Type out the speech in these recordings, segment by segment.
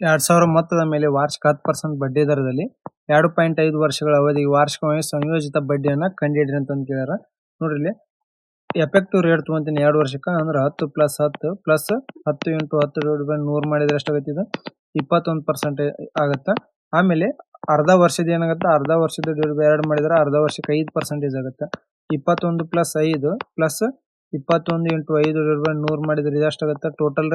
2000 ಮೊತ್ತದ ಮೇಲೆ ವಾರ್ಷಿಕ 10% ಬಡ್ಡಿ ದರದಲ್ಲಿ 2.5 ವರ್ಷಗಳ ಅವಧಿಗೆ ವಾರ್ಷಿಕವಾಗಿ ಸಂಯೋಜಿತ ಬಡ್ಡಿಯನ್ನು ಕಂಡುಹಿಡಿಯಿರಿ ಅಂತ ಕೇಳ್ಯಾರ. ನೋಡ್ರಿ ಇಲ್ಲಿ ಎಫೆಕ್ಟಿವ್ ರೇಟ್ ತಗೊಂತೀನಿ 2 ವರ್ಷಕ್ಕೆ ಅಂದ್ರೆ 10 plus 10 plus 10 into 10 divide by 100 ಮಾಡಿದ್ರೆ ಎಷ್ಟಾಗುತ್ತೆ? ಇದು 21% ಆಗುತ್ತೆ. ಆಮೇಲೆ ಅರ್ಧ ವರ್ಷದ ಏನಾಗುತ್ತೆ, ಅರ್ಧ ವರ್ಷದ ಡಿವೈಡ್ ಬೈ 2 ಮಾಡಿದ್ರೆ ಅರ್ಧ ವರ್ಷಕ್ಕೆ 5% ಆಗುತ್ತೆ. 21 plus 5 plus 21 into 5 divide by 100 ಮಾಡಿದ್ರೆ ಎಷ್ಟಾಗುತ್ತೆ? ಟೋಟಲ್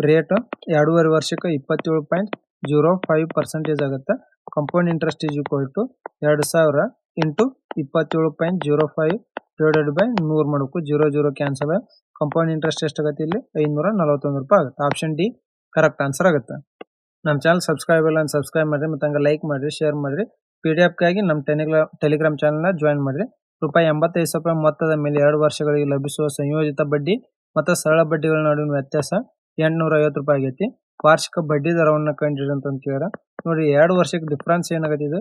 ರೇಟ್ 2.5 ವರ್ಷಕ್ಕೆ 27.05% ಆಗುತ್ತೆ. Compound interest is equal to 2000 into 27.05 divided by 100 ಮಾಡಬೇಕು. 0 ಕ್ಯಾನ್ಸಲ್. ಕಂಪೌಂಡ್ ಇಂಟ್ರೆಸ್ಟ್ ಎಷ್ಟಾಗುತ್ತೆ? ಇಲ್ಲಿ 541 ರೂಪಾಯಿ ಆಗುತ್ತೆ. ಆಪ್ಷನ್ ಡಿ ಕರೆಕ್ಟ್ ಆನ್ಸರ್ ಆಗುತ್ತೆ. ನಮ್ಮ ಚಾನಲ್ ಸಬ್ಸ್ಕ್ರೈಬ್ ಇಲ್ಲ ಅಂತ ಸಬ್ಸ್ಕ್ರೈಬ್ ಮಾಡಿರಿ, ಮತ್ತು ಹಂಗೆ ಲೈಕ್ ಮಾಡಿರಿ, ಶೇರ್ ಮಾಡಿರಿ. PDF-ಗಾಗಿ ನಮ್ಮ ಟೆಲಿಗ್ರಾಮ್ ಚಾನಲ್ನ ಜಾಯಿನ್ ಮಾಡಿರಿ. ರೂಪಾಯಿ 85,000 ಮೊತ್ತದ ಮೇಲೆ 2 ವರ್ಷಗಳಿಗೆ ಲಭಿಸುವ ಸಂಯೋಜಿತ ಬಡ್ಡಿ ಮತ್ತು ಸರಳ ಬಡ್ಡಿಗಳ ನಡುವಿನ ವ್ಯತ್ಯಾಸ 850 ರೂಪಾಯಿ ಆಗೈತಿ. ವಾರ್ಷಿಕ ಬಡ್ಡಿ ದರವನ್ನು ಕಂಡುಹಿಡಿಯಿರಿ ಅಂತ ಕೇಳ್ಯಾರ. ನೋಡಿ 2 ವರ್ಷಕ್ಕೆ ಡಿಫ್ರೆನ್ಸ್ ಏನಾಗತ್ತೆ? ಇದು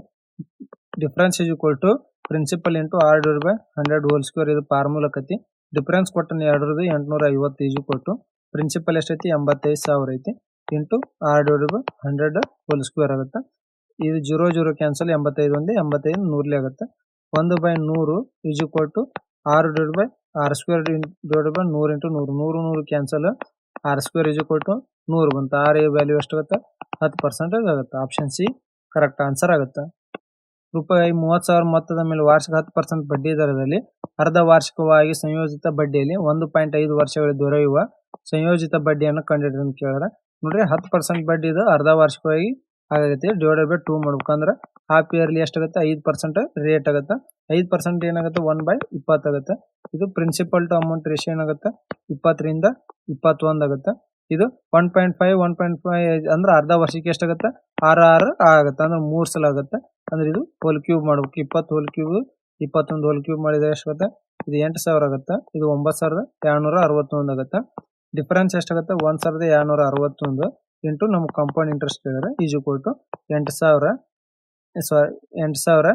difference is equal to principal into r divide by 100 whole square. ಇದು ಫಾರ್ಮುಲಾ ಕತಿ. ಡಿಫ್ರೆನ್ಸ್ ಕೊಟ್ಟನ 2ರದು 850 ಈಸ್ ಈಕ್ವಲ್ ಟು ಪ್ರಿನ್ಸಿಪಲ್ ಎಷ್ಟೈತಿ? 85,000 ಐತಿ into r divide by 100 whole square ಆಗುತ್ತೆ. ಇದು 0 ಕ್ಯಾನ್ಸಲ್. 85 ಒಂದೇ 85 100 ಆಗುತ್ತೆ. 1/100 is equal to r divide by r square divide by 100 into 100. 100 cancel. r square is equal to 100 ಬಂತು. r ವ್ಯಾಲ್ಯೂ ಎಷ್ಟಾಗುತ್ತೆ? 10% ಆಗುತ್ತೆ. ಆಪ್ಷನ್ ಸಿ ಕರೆಕ್ಟ್ ಆನ್ಸರ್ ಆಗುತ್ತೆ. ರೂಪಾಯಿ 30,000 ಮೊತ್ತದ ಮೇಲೆ ವಾರ್ಷಿಕ 10% ಬಡ್ಡಿ ದರದಲ್ಲಿ ಅರ್ಧ ವಾರ್ಷಿಕವಾಗಿ ಸಂಯೋಜಿತ ಬಡ್ಡಿಯಲ್ಲಿ 1.5 ವರ್ಷಗಳಲ್ಲಿ ದೊರೆಯುವ ಸಂಯೋಜಿತ ಬಡ್ಡಿಯನ್ನು ಕಂಡುಹಿಡಿಯಿರಿ ಅಂತ ಕೇಳಿದ್ರೆ, ನೋಡ್ರಿ 10% ಬಡ್ಡಿ ಇದು ಅರ್ಧ ವಾರ್ಷಿಕವಾಗಿ ಆಗತ್ತೆ. ಡಿವೈಡೆಡ್ ಬೈ 2 ಮಾಡ್ಬೇಕಂದ್ರೆ ಹಾಫ್ ಇಯರ್ಲಿ ಎಷ್ಟಾಗುತ್ತೆ? 5% ರೇಟ್ ಆಗುತ್ತೆ. 5% ಏನಾಗುತ್ತೆ? 1/20 ಆಗುತ್ತೆ. ಇದು ಪ್ರಿನ್ಸಿಪಲ್ ಟು ಅಮೌಂಟ್ ರೇಷಿಯೋ ಏನಾಗುತ್ತೆ? 20ರಿಂದ 21 ಆಗುತ್ತೆ. ಇದು 1.5 ಅಂದ್ರೆ ಅರ್ಧ ವರ್ಷಕ್ಕೆ ಎಷ್ಟಾಗುತ್ತೆ? 6 ಆಗುತ್ತೆ. ಅಂದ್ರೆ 3 ಸಲ ಆಗುತ್ತೆ. ಅಂದ್ರೆ ಇದು ಹೋಲ್ ಕ್ಯೂಬ್ ಮಾಡ್ಬೇಕು. 20 ಹೋಲ್ ಕ್ಯೂಬ್ 21 ಹೋಲ್ ಕ್ಯೂಬ್ ಮಾಡಿದ್ರೆ ಎಷ್ಟಾಗುತ್ತೆ? ಇದು 8,000 ಆಗುತ್ತೆ. ಇದು 9,261 ಆಗುತ್ತೆ. ಡಿಫರೆನ್ಸ್ ಎಷ್ಟಾಗುತ್ತೆ? 1,261 ಇಂಟು ನಮ್ಮ ಕಾಂಪೌಂಡ್ ಇಂಟ್ರೆಸ್ಟ್ ಹೇಳಿದ್ರೆ ಈಸ್ ಈಕ್ವಲ್ ಟು 8,000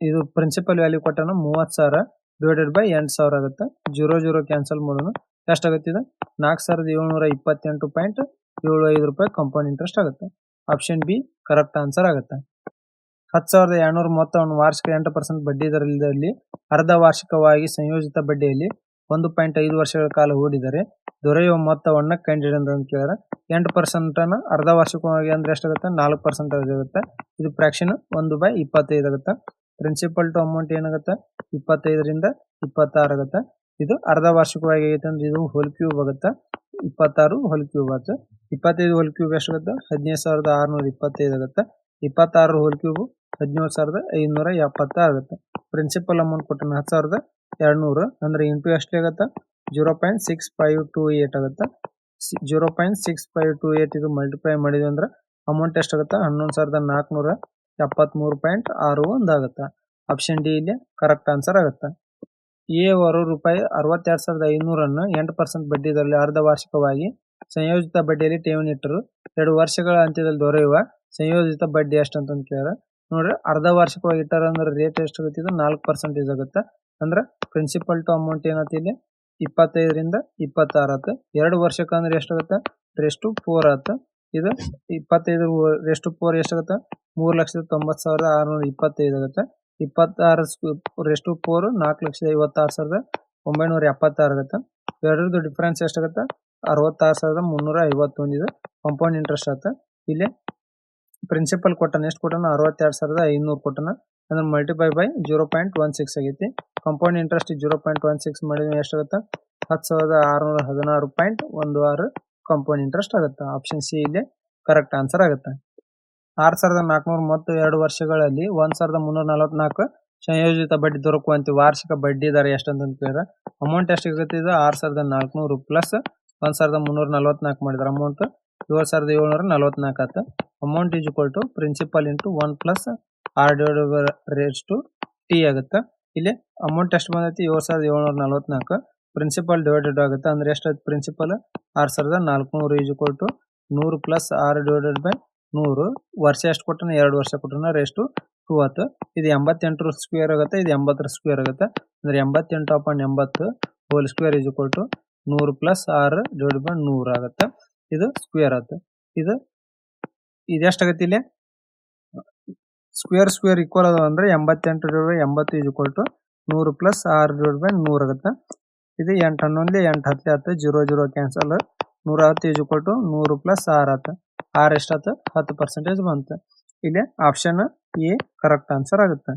ಇದು ಪ್ರಿನ್ಸಿಪಲ್ ವ್ಯಾಲ್ಯೂ ಕೊಟ್ಟನ 30,000 ಡಿವೈಡೆಡ್ ಬೈ 8,000 ಆಗುತ್ತೆ. 0 ಕ್ಯಾನ್ಸಲ್ ಮಾಡೋಣ. ಎಷ್ಟಾಗುತ್ತೆ? ಇದು 4,728.75 ರೂಪಾಯಿ ಕಾಂಪೌಂಡ್ ಇಂಟ್ರೆಸ್ಟ್ ಆಗುತ್ತೆ. ಆಪ್ಷನ್ ಬಿ ಕರೆಕ್ಟ್ ಆನ್ಸರ್ ಆಗುತ್ತೆ. 10,200 ಮೊತ್ತವನ್ನು ವಾರ್ಷಿಕ 8% ಬಡ್ಡಿ ದರದಲ್ಲಿ ಅರ್ಧ ವಾರ್ಷಿಕವಾಗಿ ಸಂಯೋಜಿತ ಬಡ್ಡಿಯಲ್ಲಿ 1.5 ವರ್ಷಗಳ ಕಾಲ ಹೂಡಿದರೆ ದೊರೆಯುವ ಮೊತ್ತವನ್ನು ಕಂಡುಹಿಡಿಯಿರಿ ಅಂತ ಕೇಳಿದ್ರೆ, 8% ಅರ್ಧ ವಾರ್ಷಿಕವಾಗಿ ಅಂದ್ರೆ ಎಷ್ಟಾಗುತ್ತೆ? 4% ಆಗುತ್ತೆ. ಇದು ಫ್ರಾಕ್ಷನ್ 1/25 ಆಗುತ್ತೆ. ಪ್ರಿನ್ಸಿಪಲ್ ಟು ಅಮೌಂಟ್ ಏನಾಗುತ್ತೆ? 25ರಿಂದ 26 ಆಗುತ್ತೆ. ಇದು ಅರ್ಧ ವಾರ್ಷಿಕವಾಗಿ ಆಗೈತೆ ಅಂದ್ರೆ ಇದು ಹೋಲ್ ಕ್ಯೂಬ್ ಆಗುತ್ತೆ. 26 ಹೋಲ್ ಕ್ಯೂಬ್ ಆಗುತ್ತೆ. 25 ಹೋಲ್ ಕ್ಯೂಬ್ ಎಷ್ಟಾಗುತ್ತೆ? 15,625 ಆಗುತ್ತೆ. 26 ಹೋಲ್ ಕ್ಯೂಬ್ 17,570 ಆಗುತ್ತೆ. ಪ್ರಿನ್ಸಿಪಲ್ ಅಮೌಂಟ್ ಕೊಟ್ಟನ 10,200 ಅಂದ್ರೆ ಇಂಟು ಎಷ್ಟು ಆಗುತ್ತೆ? 0.6528 ಆಗುತ್ತೆ. 0.6528 ಇದು ಮಲ್ಟಿಪ್ಲೈ ಮಾಡಿದ್ವಿ ಅಂದ್ರೆ ಅಮೌಂಟ್ ಎಷ್ಟಾಗುತ್ತೆ? 11,473.61 ಆಗುತ್ತೆ. ಆಪ್ಷನ್ ಡಿ ಇಲ್ಲಿ ಕರೆಕ್ಟ್ ಆನ್ಸರ್ ಆಗುತ್ತೆ. ಎ ಅವರು ರೂಪಾಯಿ 62,500 8% ಬಡ್ಡಿ ದರದಲ್ಲಿ ಅರ್ಧ ವಾರ್ಷಿಕವಾಗಿ ಸಂಯೋಜಿತ ಬಡ್ಡಿಯಲ್ಲಿ ಠೇವಣಿ ಇಟ್ಟರು 2 ವರ್ಷಗಳ ಅಂತ್ಯದಲ್ಲಿ ದೊರೆಯುವ ಸಂಯೋಜಿತ ಬಡ್ಡಿ ಎಷ್ಟು ಅಂತ ಕೇಳಿದ್ರೆ, ನೋಡ್ರಿ ಅರ್ಧ ವಾರ್ಷಿಕವಾಗಿ ಇಟ್ಟಾರ ಅಂದ್ರೆ ರೇಟ್ ಎಷ್ಟಾಗುತ್ತೆ? ಇದು 4% ಆಗುತ್ತೆ. ಅಂದ್ರೆ ಪ್ರಿನ್ಸಿಪಲ್ ಟು ಅಮೌಂಟ್ ಏನಾಗುತ್ತೆ? ಇಲ್ಲಿ 25ರಿಂದ 26 ಆಗುತ್ತೆ. 2 ವರ್ಷಕ್ಕೆ ಅಂದ್ರೆ ಎಷ್ಟಾಗುತ್ತೆ? ರೆಸ್ಟು 4 ಆಗುತ್ತೆ. ಇದು 25 ರೆಸ್ಟು 4 ಎಷ್ಟಾಗುತ್ತೆ? 3,90,625 ಆಗುತ್ತೆ. 26 ರೆಸ್ಟು 4 4,56,976 ಆಗುತ್ತೆ. ಎರಡರದ್ದು ಡಿಫ್ರೆನ್ಸ್ ಎಷ್ಟಾಗುತ್ತೆ? 66,351 ಇದು ಕಾಂಪೌಂಡ್ ಇಂಟ್ರೆಸ್ಟ್ ಆಗುತ್ತೆ. ಇಲ್ಲಿ ಪ್ರಿನ್ಸಿಪಲ್ ಕೊಟ್ಟನ ಎಷ್ಟು ಕೊಟ್ಟನ? 62,500 ಕೊಟ್ಟನ. ಅಂದ್ರೆ ಮಲ್ಟಿಪ್ಲೈ ಬೈ 0.16 ಆಗೈತಿ. ಕಾಂಪೌಂಡ್ ಇಂಟ್ರೆಸ್ಟ್ 0.16 ಮಾಡಿದ್ರೆ ಎಷ್ಟಾಗುತ್ತೆ? 10,616.16 ಕಾಂಪೌಂಡ್ ಇಂಟ್ರೆಸ್ಟ್ ಆಗುತ್ತೆ. ಆಪ್ಷನ್ ಸಿ ಇಲ್ಲಿ ಕರೆಕ್ಟ್ ಆನ್ಸರ್ ಆಗುತ್ತೆ. 6,400 ಮತ್ತು 2 ವರ್ಷಗಳಲ್ಲಿ 1,344 ಸಂಯೋಜಿತ ಬಡ್ಡಿ ದೊರಕುವಂತೆ ವಾರ್ಷಿಕ ಬಡ್ಡಿ ದರ ಎಷ್ಟು ಅಂತ ಕೇಳಿದ್ರೆ, ಅಮೌಂಟ್ ಎಷ್ಟಾಗುತ್ತೆ? ಇದು 6,400 ಪ್ಲಸ್ 1,344 ಮಾಡಿದ್ರೆ ಅಮೌಂಟ್ 7,744 ಆಗುತ್ತೆ. Amount is equal to principal into 1 plus r divided by raise to T ಆಗುತ್ತೆ. ಇಲ್ಲಿ ಅಮೌಂಟ್ ಎಷ್ಟು ಬಂದೈತಿ? 7,744 ಪ್ರಿನ್ಸಿಪಲ್ ಡಿವೈಡೆಡ್ ಆಗುತ್ತೆ. ಅಂದ್ರೆ ಎಷ್ಟು principal? 6,400 is equal to 100 plus r divided by 100. ವರ್ಷ ಎಷ್ಟು ಕೊಟ್ಟನ? 2 ವರ್ಷ ಕೊಟ್ಟನ. ರೇಸ್ ಟು 2 ಆಗುತ್ತೆ. ಇದು 88 ಸ್ಕ್ವೇರ್ ಆಗುತ್ತೆ. ಇದು 80 ಸ್ಕ್ವೇರ್ ಆಗುತ್ತೆ. ಅಂದ್ರೆ 88/80 whole square is equal to 100 plus r divided by 100 ಆಗುತ್ತೆ. ಇದು ಸ್ಕ್ವೇರ್ ಆಗುತ್ತೆ. ಇದು ಇದೆಷ್ಟಾಗತ್ತೆ ಇಲ್ಲಿ ಸ್ಕ್ವೇರ್ ಈಕ್ವಲ್ ಅದ ಅಂದ್ರೆ 88/80 is equal to 100 plus 6/100 ಆಗುತ್ತೆ. ಇದು 8 11 8 10 ಆಯ್ತು 0 0 cancel 110 is equal to 100 plus 6 ಆಯ್ತು 6 ಎಷ್ಟಾಯ್ತು 10% ಬಂತು. ಇಲ್ಲಿ ಆಪ್ಷನ್ ಎ ಕರೆಕ್ಟ್ ಆನ್ಸರ್ ಆಗುತ್ತೆ.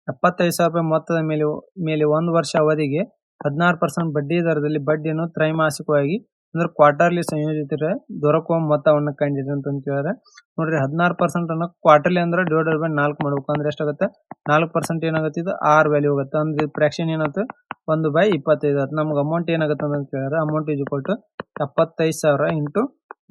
75,000 ರೂಪಾಯಿ ಮೊತ್ತದ ಮೇಲೆ 1 ವರ್ಷ ಅವಧಿಗೆ 16% ಬಡ್ಡಿ ದರದಲ್ಲಿ ಬಡ್ಡಿಯನ್ನು ತ್ರೈಮಾಸಿಕವಾಗಿ ಅಂದ್ರೆ ಕ್ವಾರ್ಟರ್ಲಿ ಸಂಯೋಜಿಸಿದ್ರೆ ದೊರಕುವ ಮೊತ್ತವನ್ನು ಕಂಡಿಡಿ ಅಂತ ಕೇಳಿದ್ರೆ ನೋಡ್ರಿ 16% ಅನ್ನು ಕ್ವಾರ್ಟರ್ಲಿ ಅಂದ್ರೆ ಡಿವೈಡೆಡ್ ಬೈ 4 ಮಾಡ್ಬೇಕು ಅಂದ್ರೆ ಎಷ್ಟಾಗುತ್ತೆ 4% ಏನಾಗುತ್ತೆ ಇದು R ವ್ಯಾಲ್ಯೂ ಆಗುತ್ತೆ ಅಂದ್ರೆ ಫ್ರಾಕ್ಷನ್ ಏನಾಗುತ್ತೆ 1/25 ಆಗುತ್ತೆ. ನಮ್ಗೆ ಅಮೌಂಟ್ ಏನಾಗುತ್ತೆ ಅಂತ ಕೇಳಿದ್ರೆ amount is equal to 75,000 into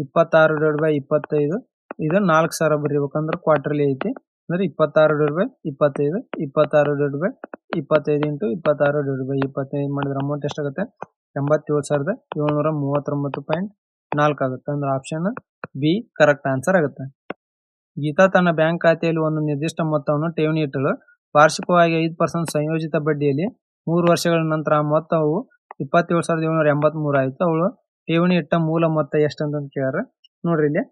26/25 ಇದು 4,000 ಬರೀಬೇಕಂದ್ರೆ ಕ್ವಾರ್ಟರ್ಲಿ ಐತಿ ಅಂದ್ರೆ 26/25 26/25 ಇಂಟು 26/25 ಮಾಡಿದ್ರೆ ಅಮೌಂಟ್ ಎಷ್ಟಾಗುತ್ತೆ 87,739.4 ಆಗುತ್ತೆ ಅಂದ್ರೆ ಆಪ್ಷನ್ ಬಿ ಕರೆಕ್ಟ್ ಆನ್ಸರ್ ಆಗುತ್ತೆ. ಗೀತಾ ತನ್ನ ಬ್ಯಾಂಕ್ ಖಾತೆಯಲ್ಲಿ ಒಂದು ನಿರ್ದಿಷ್ಟ ಮೊತ್ತವನ್ನು ಠೇವಣಿ ಇಟ್ಟಳು. ವಾರ್ಷಿಕವಾಗಿ 5% ಸಂಯೋಜಿತ ಬಡ್ಡಿಯಲ್ಲಿ 3 ವರ್ಷಗಳ ನಂತರ ಆ ಮೊತ್ತವು 27,783 ಆಯಿತು. ಅವಳು ಠೇವಣಿ ಇಟ್ಟ ಮೂಲ ಮೊತ್ತ ಎಷ್ಟು ಅಂತ ಕೇಳ್ಯಾರ. ನೋಡ್ರಿ ಇಲ್ಲಿ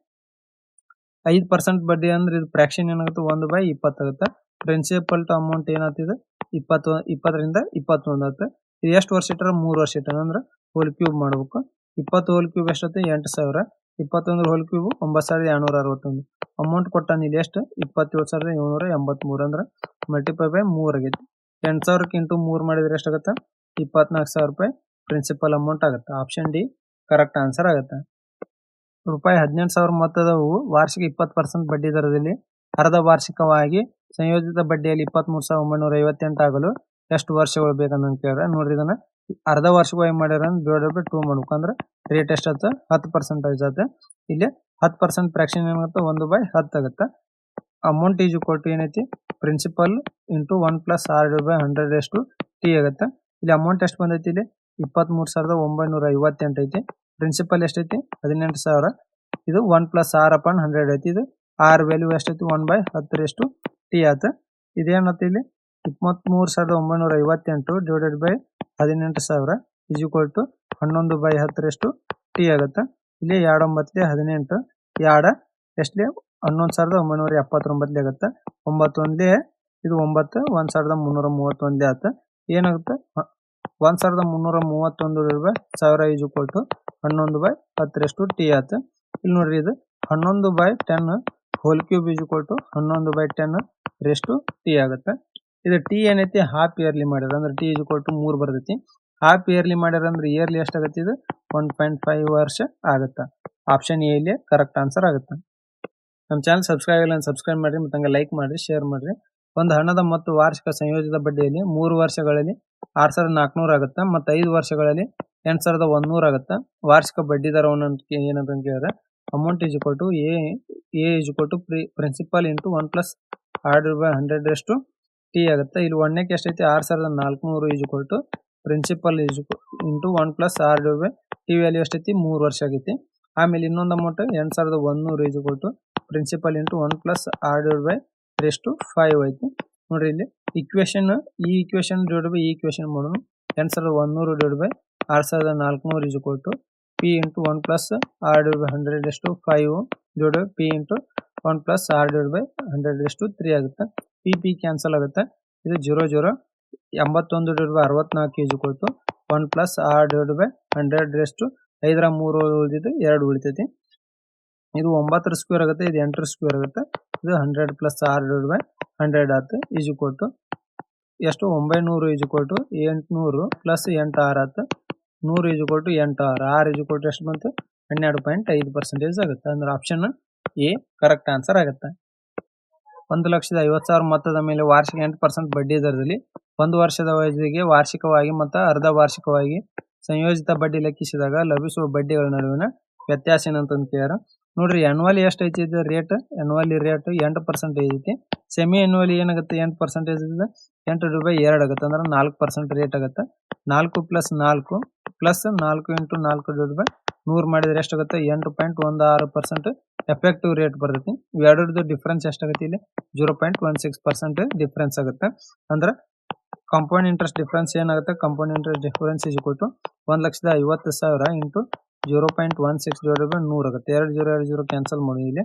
5% ಬಡ್ಡಿ ಅಂದ್ರೆ ಇದು ಫ್ರಾಕ್ಷನ್ ಏನಾಗುತ್ತೆ 1/20 ಆಗುತ್ತೆ. ಪ್ರಿನ್ಸಿಪಲ್ ಟು ಅಮೌಂಟ್ ಏನಾಗ್ತಿದೆ 20ರಿಂದ 21 ಆಗುತ್ತೆ. ಇದು ಎಷ್ಟು ವರ್ಷ ಇಟ್ಟಾರ 3 ವರ್ಷ ಇಟ್ಟಾರ ಅಂದ್ರೆ ಹೋಲ್ ಕ್ಯೂಬ್ ಮಾಡ್ಬೇಕು. 20 ಹೋಲ್ ಕ್ಯೂಬ್ ಎಷ್ಟೈತೆ 8,000 21 ಹೋಲ್ ಕ್ಯೂಬ್ 9,261 ಅಮೌಂಟ್ ಕೊಟ್ಟಾನ ಇಲ್ಲಿ ಎಷ್ಟು 27,783 ಅಂದ್ರೆ ಮಲ್ಟಿಪ್ಲೈ ಬೈ 3 ಆಗೈತಿ. 8,000 ಇಂಟು 3 ಮಾಡಿದ್ರೆ ಎಷ್ಟಾಗುತ್ತೆ 24,000 ರೂಪಾಯಿ ಪ್ರಿನ್ಸಿಪಲ್ ಅಮೌಂಟ್ ಆಗುತ್ತೆ. ಆಪ್ಷನ್ ಡಿ ಕರೆಕ್ಟ್ ಆನ್ಸರ್ ಆಗುತ್ತೆ. ರೂಪಾಯಿ 18,000 ಮೊತ್ತದವು ವಾರ್ಷಿಕ 20% ಬಡ್ಡಿ ದರದಲ್ಲಿ ಅರ್ಧ ವಾರ್ಷಿಕವಾಗಿ ಸಂಯೋಜಿತ ಬಡ್ಡಿಯಲ್ಲಿ 23,958 ಆಗಲು ಎಷ್ಟು ವರ್ಷಗಳು ಬೇಕಂತ ಕೇಳಿದ್ರೆ ನೋಡ್ರಿ ಇದನ್ನ ಅರ್ಧ ವಾರ್ಷಿಕವಾಗಿ ಮಾಡ್ಯಾರ ಡಿವೈಡೆಡ್ ಬೈ 2 ಮಾಡ್ಬೇಕು ಅಂದ್ರೆ ರೇಟ್ ಎಷ್ಟಾಗುತ್ತೆ 10% ಆಗುತ್ತೆ. ಇಲ್ಲಿ 10% ಫ್ರಾಕ್ಷನ್ ಏನಾಗುತ್ತೆ 1/10 ಆಗುತ್ತೆ. ಅಮೌಂಟ್ ಈಸ್ ಈಕ್ವಲ್ ಟು ಏನೈತಿ ಪ್ರಿನ್ಸಿಪಲ್ ಇಂಟು 1 ಪ್ಲಸ್ R/100 ಎಷ್ಟು ಟಿ ಆಗುತ್ತೆ. ಇಲ್ಲಿ ಅಮೌಂಟ್ ಎಷ್ಟು ಬಂದೈತಿ ಇಲ್ಲಿ 23,958 ಐತಿ. ಪ್ರಿನ್ಸಿಪಲ್ ಎಷ್ಟೈತಿ 18,000 ಇದು 1 ಪ್ಲಸ್ R/100 ಐತಿ. ಇದು R ವ್ಯಾಲ್ಯೂ ಎಷ್ಟೈತಿ 1/10 ಟಿ ಆಯ್ತು. ಇದೇನತ್ತೆ ಇಲ್ಲಿ 23,958 divided by 18,000 is equal to 11/10 T ಆಗುತ್ತೆ. ಇಲ್ಲಿ 2/9 18 ಎಷ್ಟಲಿ 11,979 ಆಗುತ್ತೆ. 9 ಇದು 9 1,331 ಆಗುತ್ತೆ. ಏನಾಗುತ್ತೆ 1,331/1000 ಈಸ್ ಈಕ್ವಲ್ ಟು 11/10 ಟಿ ಆಯ್ತು. ಇಲ್ಲಿ ನೋಡ್ರಿ ಇದು 11/10 whole cube is equal to 11/10 T ಆಗುತ್ತೆ. ಇದು ಟಿ ಏನೈತಿ ಹಾಫ್ ಇಯರ್ಲಿ ಮಾಡ್ಯಾರ ಅಂದ್ರೆ ಟಿ ಈಸ್ ಈಕ್ವಲ್ ಟು 3 ಬರ್ತೈತಿ. ಹಾಫ್ ಇಯರ್ಲಿ ಮಾಡ್ಯಾರ ಅಂದ್ರೆ ಇಯರ್ಲಿ ಎಷ್ಟಾಗತ್ತೆ ಇದು 1.5 ವರ್ಷ ಆಗುತ್ತೆ. ಆಪ್ಷನ್ ಎ ಇಲ್ಲಿ ಕರೆಕ್ಟ್ ಆನ್ಸರ್ ಆಗುತ್ತೆ. ನಮ್ಮ ಚಾನಲ್ ಸಬ್ಸ್ಕ್ರೈಬ್ ಇಲ್ಲ ಸಬ್ಸ್ಕ್ರೈಬ್ ಮಾಡ್ರಿ ಮತ್ತು ಹಂಗೆ ಲೈಕ್ ಮಾಡ್ರಿ ಶೇರ್ ಮಾಡ್ರಿ. ಒಂದು ಹಣದ ಮತ್ತು ವಾರ್ಷಿಕ ಸಂಯೋಜಿತ ಬಡ್ಡಿಯಲ್ಲಿ 3 ವರ್ಷಗಳಲ್ಲಿ 6,400 ಆಗುತ್ತೆ ಮತ್ತು 5 ವರ್ಷಗಳಲ್ಲಿ 8,100 ಆಗುತ್ತೆ. ವಾರ್ಷಿಕ ಬಡ್ಡಿ ದರವನ್ನು ಏನಂತ ಕೇಳಿದ್ರೆ amount is equal to A is equal to principal into 1 plus R/100 T ಆಗುತ್ತೆ. ಇಲ್ಲಿ ಒಂದಕ್ಕೆ ಎಷ್ಟೈತಿ 6,400 is equal to principal is into 1 plus R/100 T value ಎಷ್ಟೈತಿ 3 ವರ್ಷ ಆಗೈತಿ. ಆಮೇಲೆ ಇನ್ನೊಂದು amount 8,100 is equal to principal into 1 plus R/5 ಐತಿ. ನೋಡ್ರಿ ಇಲ್ಲಿ ಈಕ್ವೇಶನ್ ಡಿವೈಡ್ ಬೈ ಈಕ್ವೇಶನ್ ಮಾಡೋಣ. 8,100 divide by 6,400 is equal to P into 1 plus R/100 5 divide by P into 1 plus R/100 3 ಆಗುತ್ತೆ. ಪಿ ಕ್ಯಾನ್ಸಲ್ ಆಗುತ್ತೆ. ಇದು 0 0 81 divide by 64 is equal to 1 plus R/100 5 3 ಉಳಿದಿದ್ದು 2 ಉಳಿತೈತಿ. ಇದು 9 square ಆಗುತ್ತೆ. ಇದು 8 ಸ್ಕ್ವೇರ್ ಆಗುತ್ತೆ. ಇದು 100 ಪ್ಲಸ್ R/100 ಆಗುತ್ತೆ ಈಸ್ ಈಕ್ವಲ್ ಟು ಎಷ್ಟು 900 is equal to 800 plus 8 R ಆಗುತ್ತೆ 100 is equal to 8 R is equal to ಎಷ್ಟು ಬಂತು 12.5% ಆಗುತ್ತೆ. ಅಂದ್ರೆ ಆಪ್ಷನ್ ಎ ಕರೆಕ್ಟ್ ಆನ್ಸರ್ ಆಗುತ್ತೆ. 1,50,000 ಮೊತ್ತದ ಮೇಲೆ ವಾರ್ಷಿಕ 8% ಬಡ್ಡಿ ದರದಲ್ಲಿ 1 ವರ್ಷದ ಅವಧಿಗೆ ವಾರ್ಷಿಕವಾಗಿ ಮತ್ತು ಅರ್ಧ ವಾರ್ಷಿಕವಾಗಿ ಸಂಯೋಜಿತ ಬಡ್ಡಿ ಲೆಕ್ಕಿಸಿದಾಗ ಲಭಿಸುವ ಬಡ್ಡಿಗಳ ನಡುವಿನ ವ್ಯತ್ಯಾಸ ಏನಂತ ಕೇಳ್ಯಾರ. ನೋಡ್ರಿ ಅನ್ಯುವಲಿ ಎಷ್ಟು ಐತಿ ಇದು ರೇಟ್ ಅನ್ಯುವಲಿ ರೇಟ್ 8% ಐತಿ. ಸೆಮಿ ಅನ್ಯುವಲಿ ಏನಾಗುತ್ತೆ 8% ಇದೆ 8 ಡಿವೈಡ್ ಬೈ 2 ಆಗುತ್ತೆ ಅಂದ್ರೆ 4% ರೇಟ್ ಆಗುತ್ತೆ. 4 plus 4 plus 4 into 4 divide by 100 ಮಾಡಿದ್ರೆ ಎಷ್ಟಾಗುತ್ತೆ 8.16% ಎಫೆಕ್ಟಿವ್ ರೇಟ್ ಬರ್ತೈತಿ. ಇವೆರಡರದ್ದು ಡಿಫ್ರೆನ್ಸ್ ಎಷ್ಟಾಗುತ್ತೆ ಇಲ್ಲಿ 0.16% ಡಿಫ್ರೆನ್ಸ್ ಆಗುತ್ತೆ. ಅಂದ್ರೆ ಕಾಂಪೌಂಡ್ ಇಂಟ್ರೆಸ್ಟ್ ಡಿಫ್ರೆನ್ಸ್ ಏನಾಗುತ್ತೆ compound interest difference is equal to 1,50,000 into 0.16 divided by 100 ಆಗುತ್ತೆ. 2 0 2 0 ಕ್ಯಾನ್ಸಲ್ ಮಾಡಿ ಇಲ್ಲಿ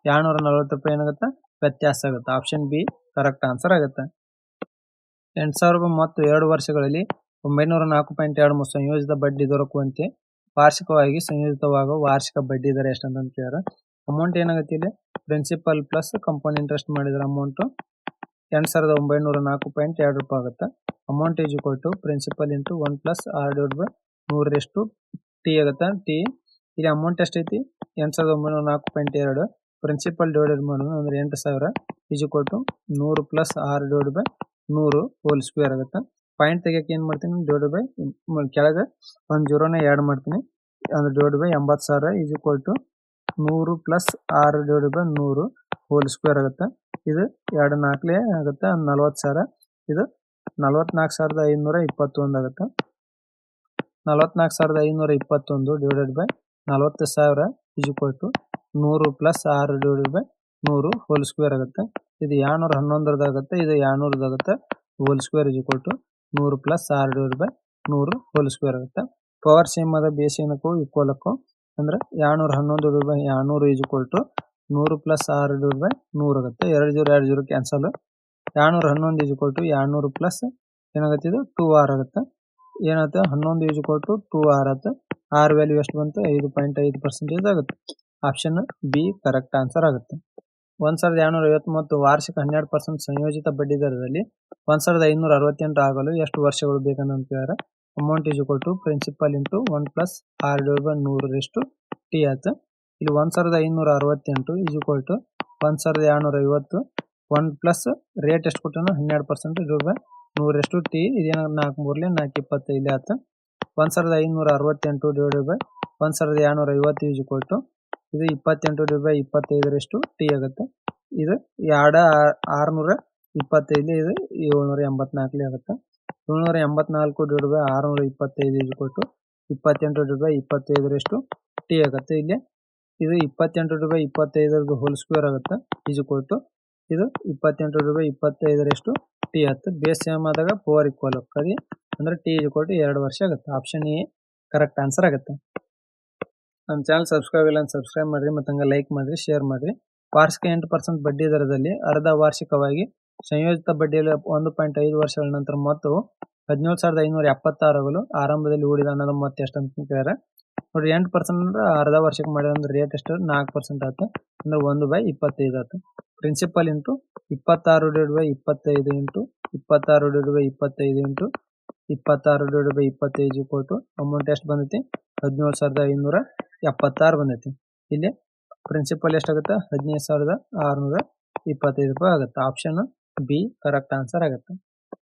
240 ರೂಪಾಯಿ ಏನಾಗುತ್ತೆ ವ್ಯತ್ಯಾಸ ಆಗುತ್ತೆ. ಆಪ್ಷನ್ ಬಿ ಕರೆಕ್ಟ್ ಆನ್ಸರ್ ಆಗುತ್ತೆ. 8000 ಮತ್ತು 2 ವರ್ಷಗಳಲ್ಲಿ 904.23 ಸಂಯೋಜಿತ ಬಡ್ಡಿ ದೊರಕುವಂತೆ ವಾರ್ಷಿಕವಾಗಿ ಸಂಯೋಜಿತವಾಗುವ ವಾರ್ಷಿಕ ಬಡ್ಡಿ ದರ ಎಷ್ಟು ಅಂತ ಕೇಳಿದ್ರೆ ಅಮೌಂಟ್ ಏನಾಗುತ್ತೆ ಇಲ್ಲಿ ಪ್ರಿನ್ಸಿಪಲ್ ಪ್ಲಸ್ ಕಂಪೌಂಡ್ ಇಂಟ್ರೆಸ್ಟ್ ಮಾಡಿದ್ರೆ ಅಮೌಂಟ್ 8904.2 ರೂಪಾಯಿ ಆಗುತ್ತೆ. Amount is equal to principal into 1 plus R divide by 100 T ಆಗುತ್ತೆ. ಟಿ ಇಲ್ಲಿ ಅಮೌಂಟ್ ಎಷ್ಟೈತಿ 8904.2 ಪ್ರಿನ್ಸಿಪಲ್ ಡಿವೈಡೆಡ್ ಮಾಡೋದು ಅಂದ್ರೆ 8000 is equal to 100 plus R divide by 100 whole square ಆಗುತ್ತೆ. ಪಾಯಿಂಟ್ ತೆಗಿಯಕ್ಕೆ ಏನ್ ಮಾಡ್ತೀನಿ ಡಿವೈಡ್ ಬೈ ಕೆಳಗೆ ಒಂದು ಜೀರೋನ ಆ್ಯಡ್ ಮಾಡ್ತೀನಿ ಅಂದ್ರೆ divide by 80,000 is equal to 100 plus R divide by 100 whole square ಆಗುತ್ತೆ. ಇದು 2 4 ಆಗುತ್ತೆ 40,000. ಇದು 44,521 ಆಗುತ್ತೆ. 44,521 divided by 40,000 is equal to 100 plus R divided by 100 whole square ಆಗುತ್ತೆ. ಇದು 211 ಆಗುತ್ತೆ. ಇದು 200 ಆಗುತ್ತೆ. Whole square is equal to 100 plus R divide by 100 whole square ಆಗುತ್ತೆ. ಪವರ್ ಸೇಮ್ ಅದ ಬೇಸ್ ಏನಕ್ಕೂ ಈಕ್ವಲ್ ಅಕ್ಕೂ ಅಂದ್ರೆ 211 divide by 200 is equal to 100 plus R divide by 100 ಆಗುತ್ತೆ. 2 cancel. 211 is equal to 200 plus ಏನಾಗುತ್ತೆ ಇದು 2r ಆಗುತ್ತೆ. ಏನಾಗುತ್ತೆ 11 ಈಸ್ ಈಕ್ವಲ್ ಟು 2r ಆಗುತ್ತೆ. ಆರ್ ವ್ಯಾಲ್ಯೂ ಎಷ್ಟು ಬಂತು 5.5% ಆಗುತ್ತೆ. ಆಪ್ಷನ್ ಬಿ ಕರೆಕ್ಟ್ ಆನ್ಸರ್ ಆಗುತ್ತೆ. 1250 ಮತ್ತು ವಾರ್ಷಿಕ 12% ಸಂಯೋಜಿತ ಬಡ್ಡಿ ದರದಲ್ಲಿ 1568 ಆಗಲು ಎಷ್ಟು ವರ್ಷಗಳು ಬೇಕಂತ ಕೇಳಿದ್ರೆ amount is equal to principal into 1 plus R divide by 100 T ಆಯ್ತು. ಇಲ್ಲಿ 1568 is equal to 1250 1 plus rate ಎಷ್ಟು ಕೊಟ್ಟನು 12% ಡಿವೈಡ್ ಬೈ 100 ಟಿ ಇದೇನ 4 3 4 25 ಆಯ್ತು. 1568 divide by 1250 is equal to ಇದು 28 ಡಿವೈಡ್ ಬೈ 25 ಟಿ ಆಗುತ್ತೆ. ಇದು 625 ಇದು 784 ಆಗುತ್ತೆ. 784 divide by 625 is equal to 28 divide by 25 T ಆಗುತ್ತೆ. ಇಲ್ಲಿ ಇದು 28 ಡಿವೈಡ್ ಬೈ 25 ಹೋಲ್ ಸ್ಕ್ವೇರ್ ಆಗುತ್ತೆ ಈಸ್ ಈಕ್ವಲ್ ಟು ಇದು 28 ಡಿವೈಡ್ ಬೈ 25 ಟಿ ಆಗುತ್ತೆ. ಬೇಸ್ ಸೇಮ್ ಆದಾಗ ಪವರ್ ಈಕ್ವಲ್ ಆಗ್ತದೆ ಅಂದ್ರೆ ಟಿ ಈಸ್ ಈಕ್ವಲ್ ಟು 2 ವರ್ಷ ಆಗುತ್ತೆ. ಆಪ್ಷನ್ ಎ ಕರೆಕ್ಟ್ ಆನ್ಸರ್ ಆಗುತ್ತೆ. ನಮ್ಮ ಚಾನಲ್ ಸಬ್ಸ್ಕ್ರೈಬ್ ಇಲ್ಲ ಅಂತ ಸಬ್ಸ್ಕ್ರೈಬ್ ಮಾಡಿರಿ ಮತ್ತು ಹಂಗೆ ಲೈಕ್ ಮಾಡಿರಿ ಶೇರ್ ಮಾಡಿರಿ. ವಾರ್ಷಿಕ 8% ಬಡ್ಡಿ ದರದಲ್ಲಿ ಅರ್ಧ ವಾರ್ಷಿಕವಾಗಿ ಸಂಯೋಜಿತ ಬಡ್ಡಿಯಲ್ಲಿ 1.5 ವರ್ಷಗಳ ನಂತರ ಮೊತ್ತವು 17,576 ಆಗಲು ಆರಂಭದಲ್ಲಿ ಹೂಡಿದ ಹಣದ ಮೊತ್ತ ಎಷ್ಟು ಅಂತ ಕೇಳಿದ್ರೆ ನೋಡಿ 8% ಅಂದ್ರೆ ಅರ್ಧ ವರ್ಷಕ್ಕೆ ಮಾಡಿದ್ರೆ ಅಂದ್ರೆ ರೇಟ್ ಎಷ್ಟು 4% ಆಯ್ತು ಅಂದ್ರೆ 1/25 ಆಯ್ತು. Principal into 26 divide by 25 into 26 divide by 25 into 26 divide by 25 equal to amount ಎಷ್ಟು ಬಂದೈತಿ 17,576 ಬಂದೈತಿ. ಇಲ್ಲಿ ಪ್ರಿನ್ಸಿಪಲ್ ಎಷ್ಟಾಗುತ್ತೆ 15,625 ರೂಪಾಯಿ ಆಗುತ್ತೆ. ಆಪ್ಷನ್ ಬಿ ಕರೆಕ್ಟ್ ಆನ್ಸರ್ ಆಗುತ್ತೆ.